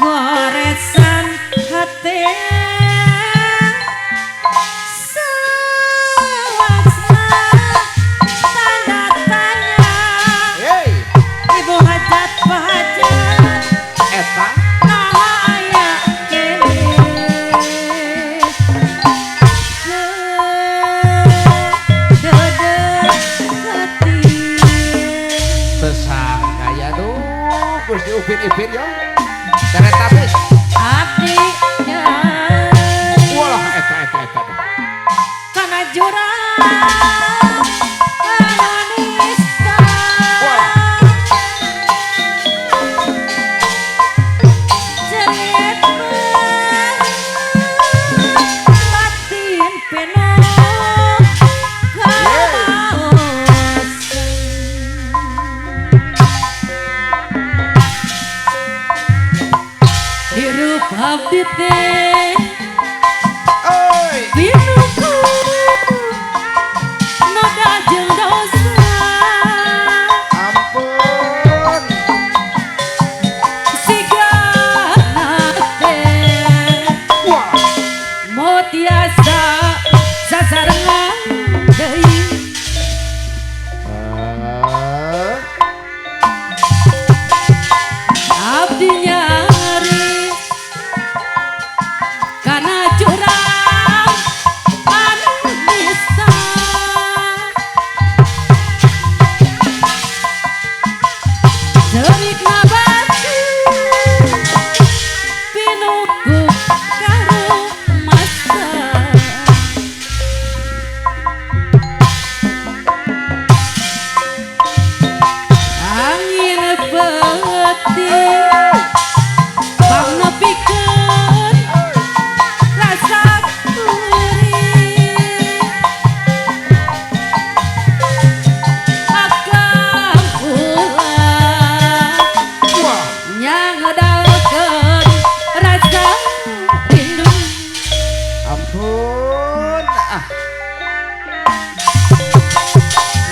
Goresan hati sewasna tanda tanya. Hey, Ibu hajat pahajat eta naha aya kene dedek hati besar kaya tuh, terus diupin-upin ya. Kereta bis, abdi nyari walah eta. kana jurang anonista jerit batin penuh kaosan hirup abdi teh oi, pinuku noda jeung dosa ampun, sigana teh wah, mau tiasa sasarengan deui abdi nyari kana jurang anu nista Jerik nabati pinuku karo masa angin peting bang nepikeun rasa kuring akang ulah wah, nyangedalkeun rasa rindu ampun,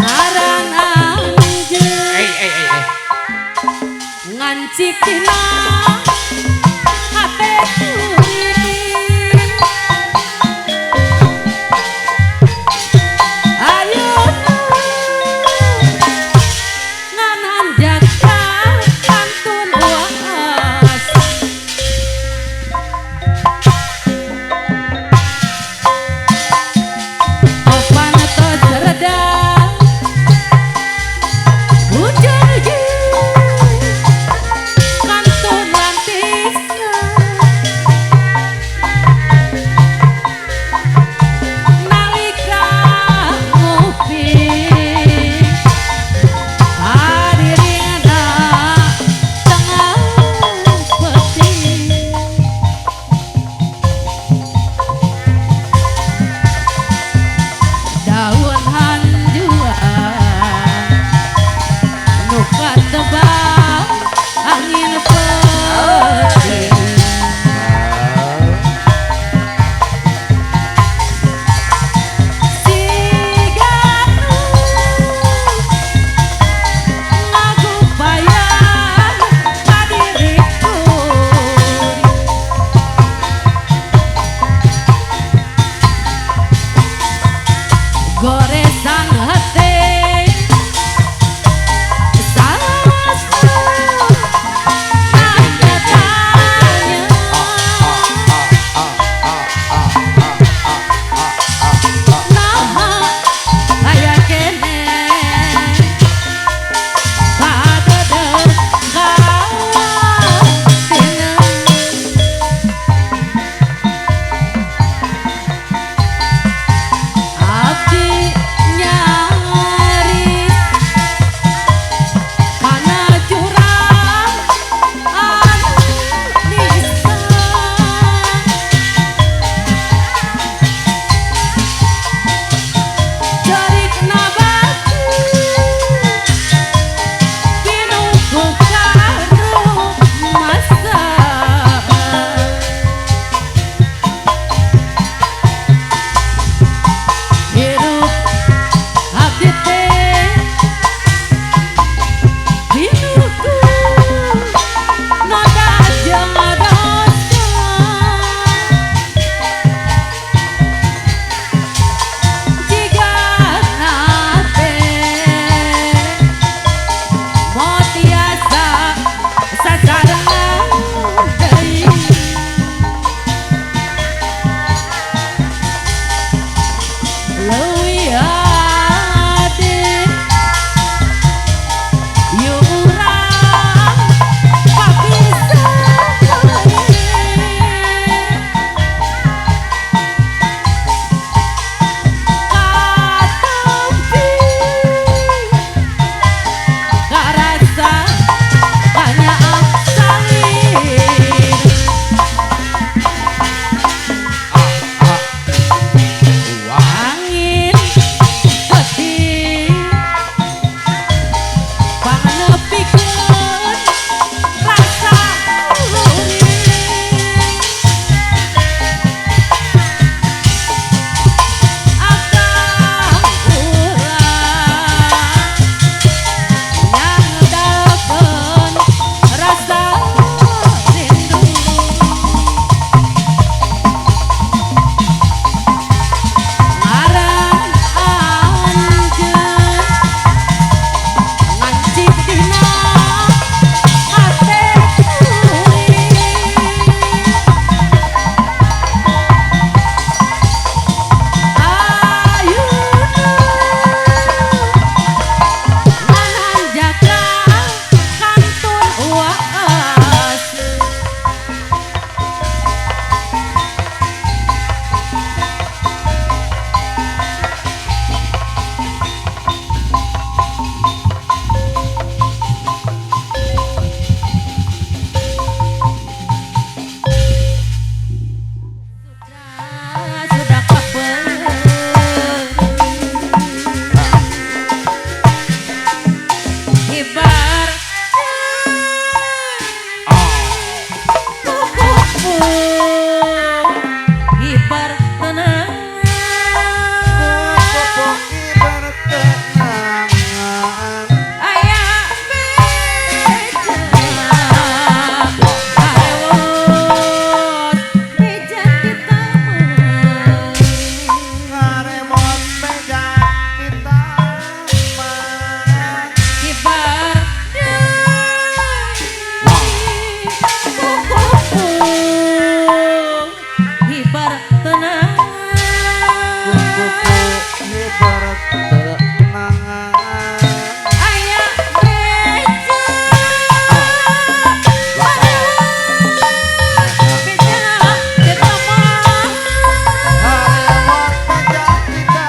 ngaran anjeun eh, ngancik dina hate kuring ayeuna ngananjak ka kantun waas opan tos redang hujan kantun lantisna nalika ngopi hadirinna tengah peti daun hanjuan nu katebang angin peting siganu ngagupayan ka diriku goresan hati salasna Kibar kuku kibar tenang kuku kibar tenangan ayah beja karewot beja kita ngaremot meja kita mah kibar kuku kibar tenang kuku kibar tenangan ayah beja beja kita mah ngaremot meja kita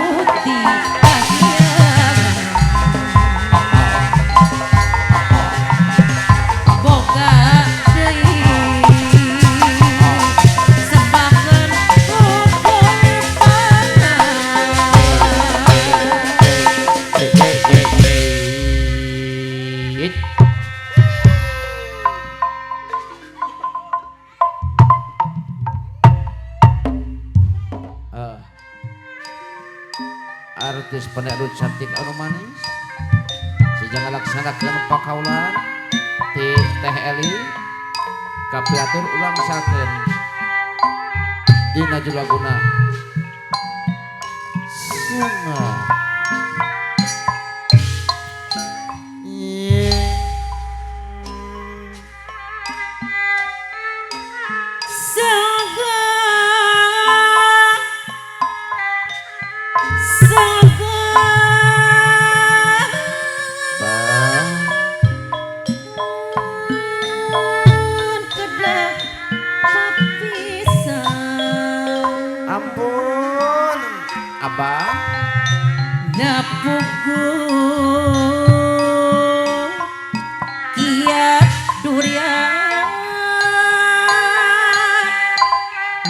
putih kasihan boga deui sembaheun rukun artis penekut cantik anu manis sejak ngalaksanakeun pakaulan ti Teh Eli kapiatur ulang sakeun dina julaguna sunga ampun abah Dapuku kiat durian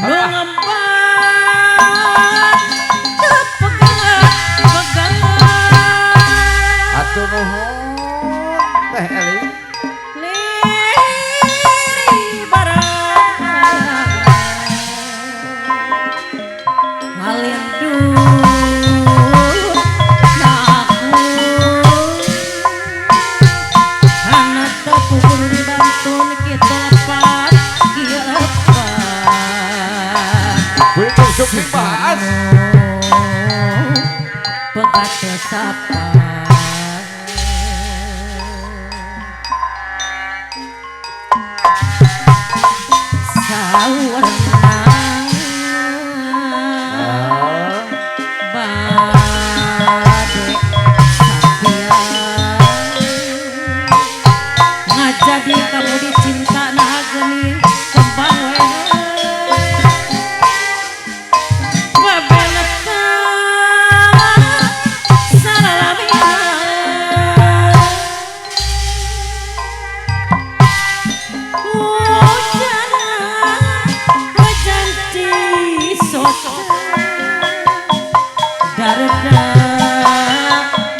lu ngembat pegang atur nuhun Teh Eli liri barang ngalindu Syukri bahas pegat sapa sawenang bade satya ngajadi kamu dicinta nah geni kembang wewe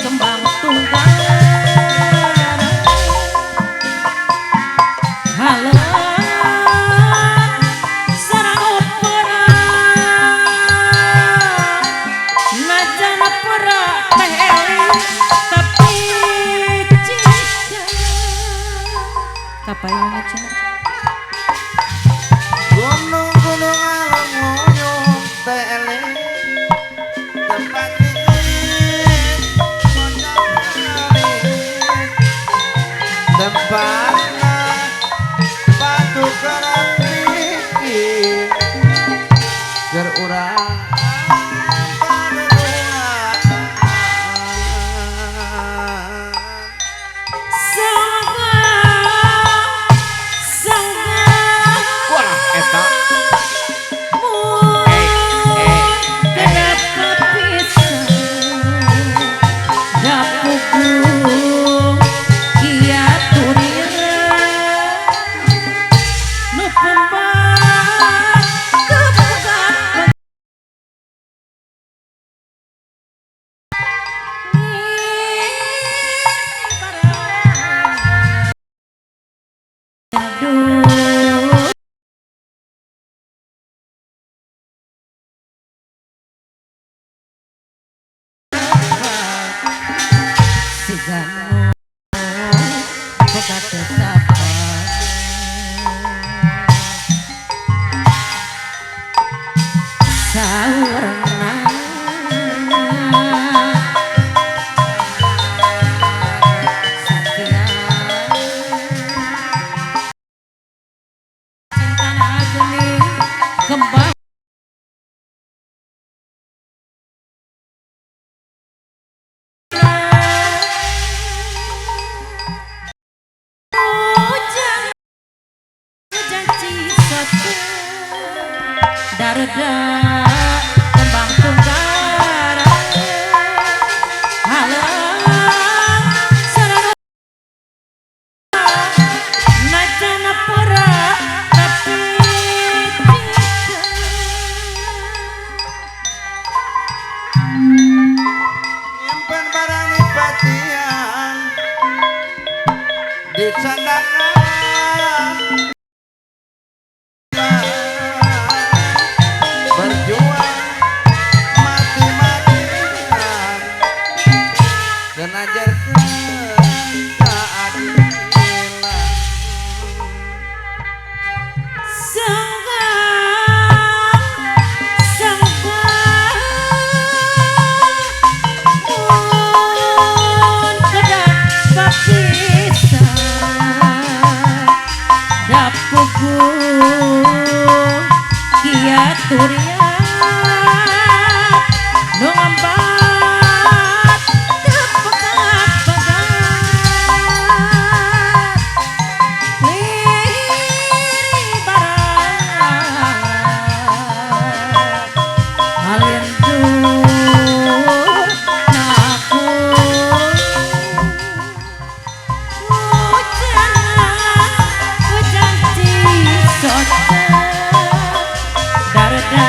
kembang tunggal halo sarang opera najana pura Teh Eli tapi cinta kapayang aja gunung-gunung alam nguyuh Teh Eli tempat tempatna batu kerap bikin keur urang Kia turia nu pembat kepegat aduh si gano pegat sapa saurna sakia cintana geuning kembang hujan hujan cisose dareda kembang tunggara halang sarana najana pura tapi nyimpen barang di patian di sandangan berjuang mati-matian dan ajarkan keadilan Turia nu ngambat kepegat-pegat liri barat halentur naku hujan hujan cisose dareda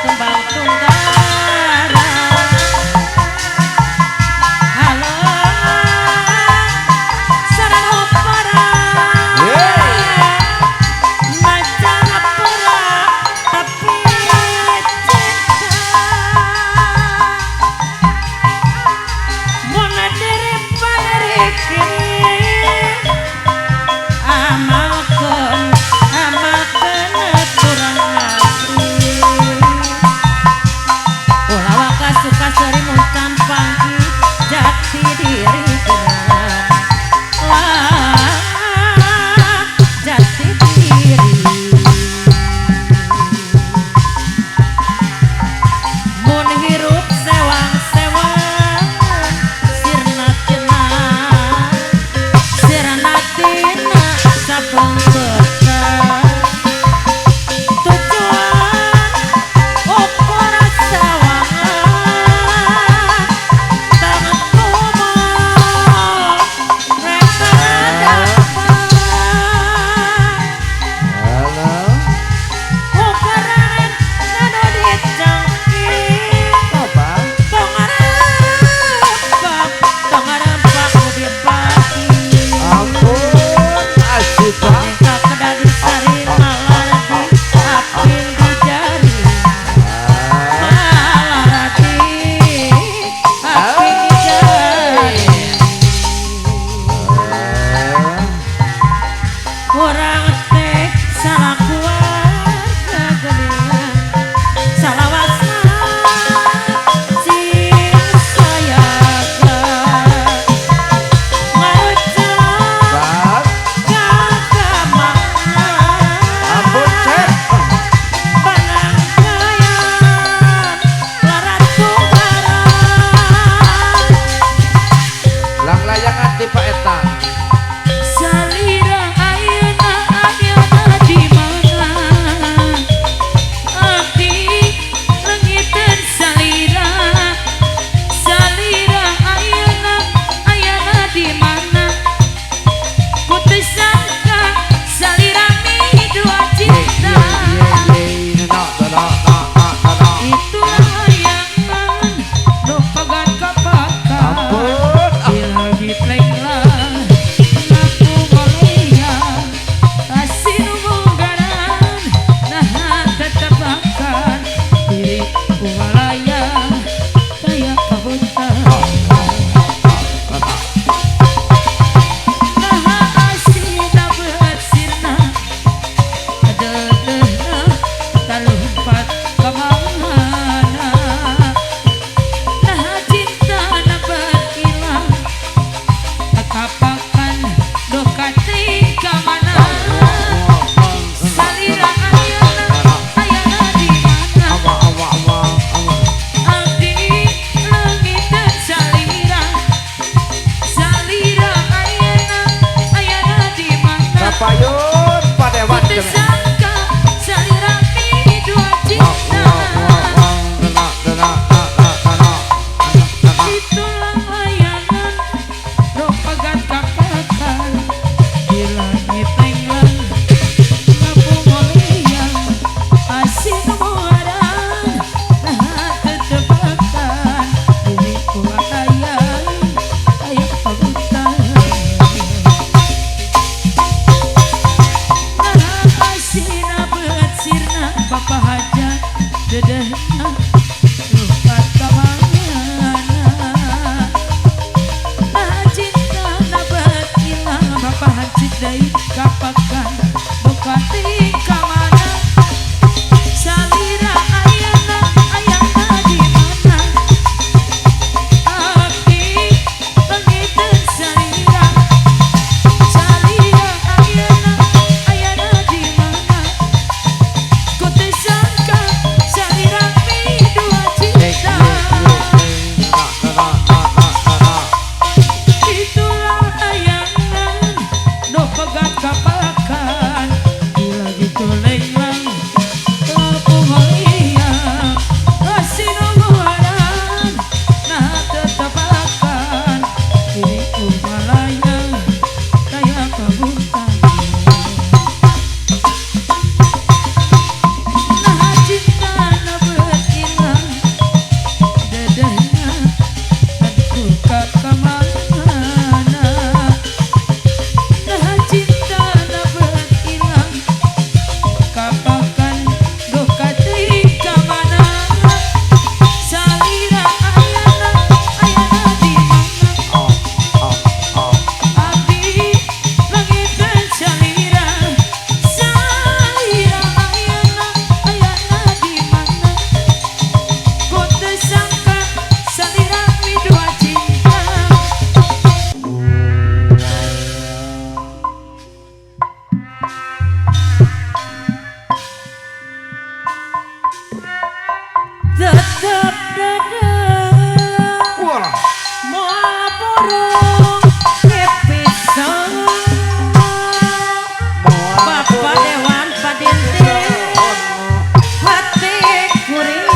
kembang tunggara halang sarana para najana pura tapi cinta mona diri paneriki amalkeun turang asri ulah waka suka serimun panggi jati diri genan lah jati diri mun hirup sewang-sewang sirna cenah payun padewan Putih sangka salirami dua cinta. Itulah layangan roh pagat kapakan di langit tenggelam ngapung olian asin muaran nah tetebakan bumi kuayai ayat pabutan nah asina beut sirna bapa hajat dedehna lukat kamana nah cinta na beut ilang bapa hajit deui kapakan bukati kamana salira ayana ayana di mana aki pangiteun salira salira ayana ayana di mana ku teu sangka salirami dua cinta. Itulah layangan no pegat kapakan bila gitu lenglang kapung holiang asin muaran nah tetebakan diriku malayang daya kabutan nah cinta na beut ilang dedehna aku kakamana nah cinta na beut ilang kapakan duka teuing kamana salira ayana ayana di mana abdi langiteun salira salira ayana ayana di mana ku teu sangka salirami dua cinta. Tetep dadang Walah moal burung dipisah Bapak Dewan Padinting hati kuring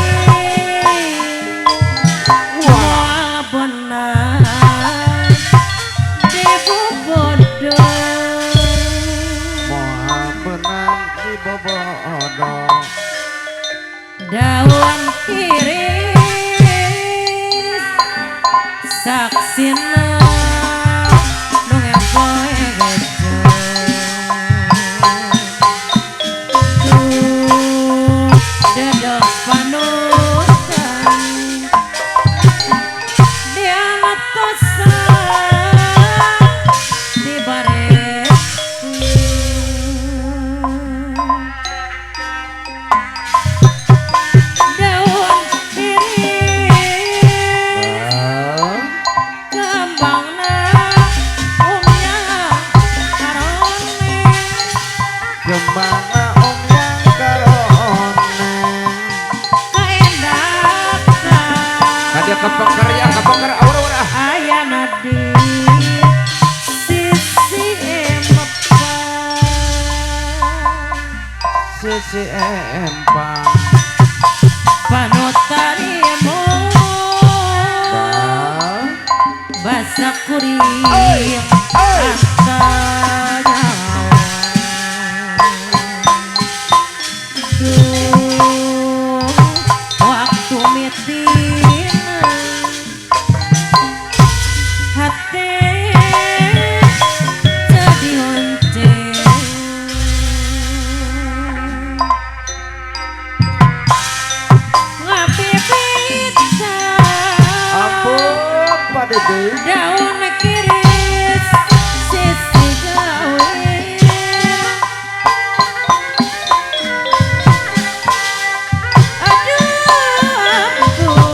moal beunang dibobodoh moal benang di bobodoh daun iris saksina nu ngepoe gejeng dedek panutan dia ngatosan di baret daun iris kembangna umnya karone kemana om yang karone kaendakan dia kepeker ya kepeker aura ayana di sisi empepan sisi empang panutan imut basa kuring asta nyawa duh waktu mitina hati jadi lonceng ngapipita ampun Pak Dede daun kiris sisi gawe aduh ampun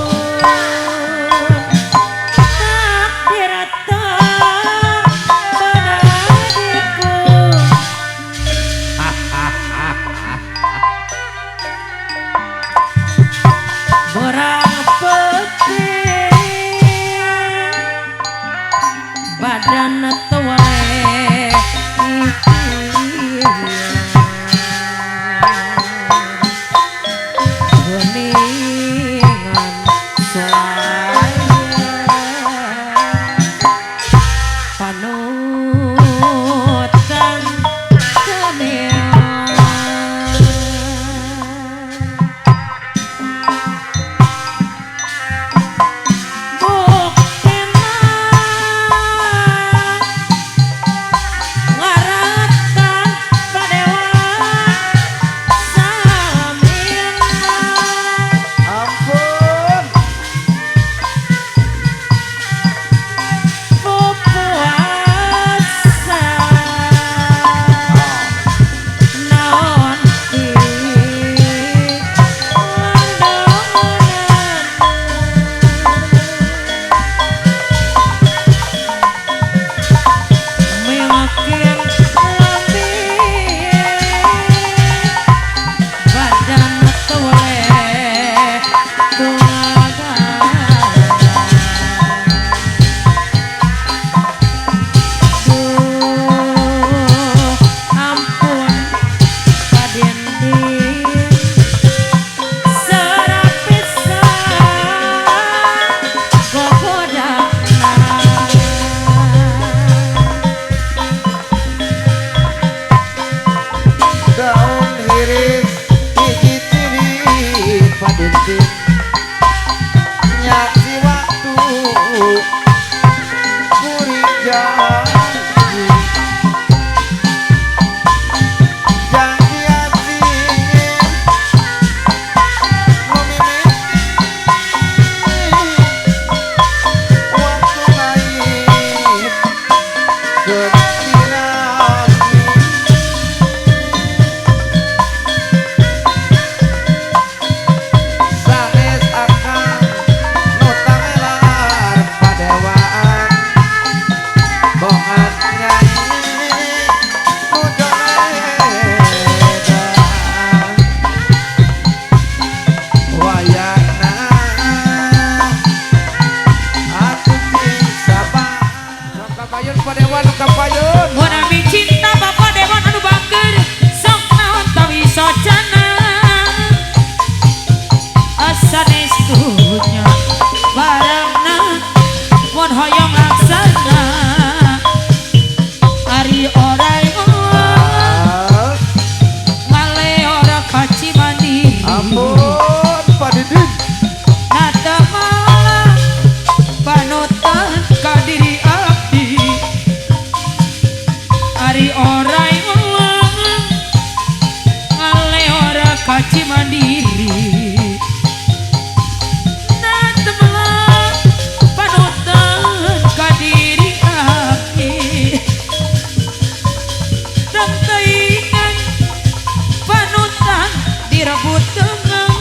takdir atau penadiku borang putih badan tuwek Mun abdi cinta Bapak Dewan anu bangger sok naon tawi socana asanestunya barangna mun hoyong laksana ari orai ngale ora kaci mandi ampun padidin nata malah panutan ka diri abdi ari orai ngale ora kaci mandiri natemlah panutan ka diri abdi dan teingan panutan direbut dengan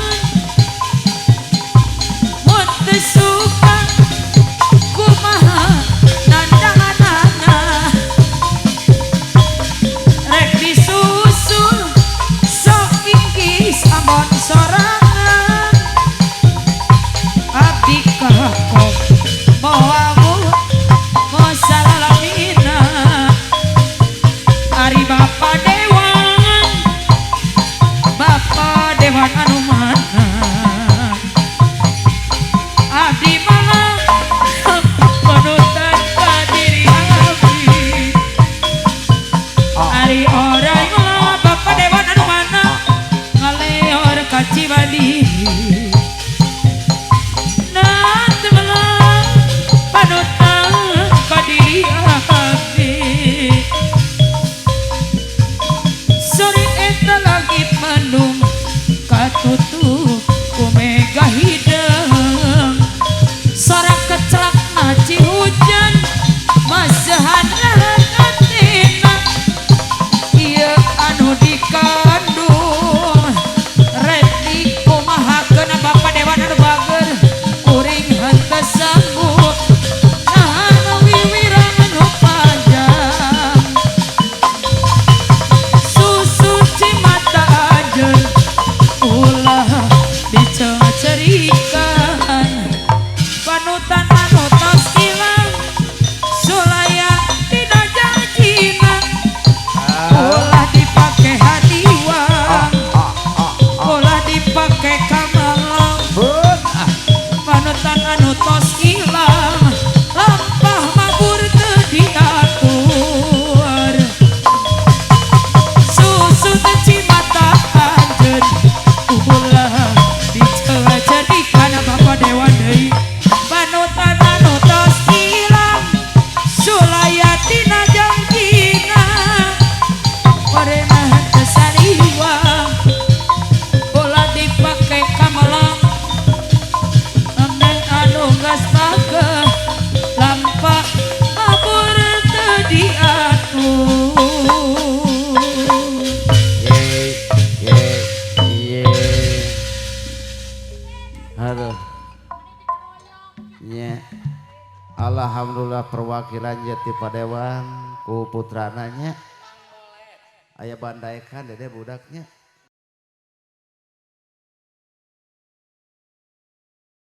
mun teu suka kumaha nandanganana rek disusul sok ingkis amun sorangan abdi kakok moamu mosalamina ari Bapak Dewan anu mana abdi malah panutan ka diri abdi ari orai malah Bapak Dewan anu mana ngaleor kaci mandiri nanti malah panutan ka diri abdi sore eta langit mendung katutup ku mega hidung sorak kecelak naci hujan masahan ngatina ieu anu dikandung rek dikumahakeun Bapak Dewan anu bager kuring henteu sanggup nahan wiwirang anu panjang susu cimata ajeun ulah dicecerikan panutan anu tos ilang sulaya dina janjina ulah dipake hadiwang ulah dipake kamalang panutan anu tos ilang lampah mabur teu diatur susu teu cimata anjeun ulah dicecerikan Bapak Dewan deui panutan anu tos ilang sulaya tina janjina orena teu sariwang ulah dipake kamalang amden anu geus pageh lampah mabur teu diatur. Aduh. Nya. Alhamdulillah perwakilan Jati Padewan ku putrananya aya bandaikan dede budaknya.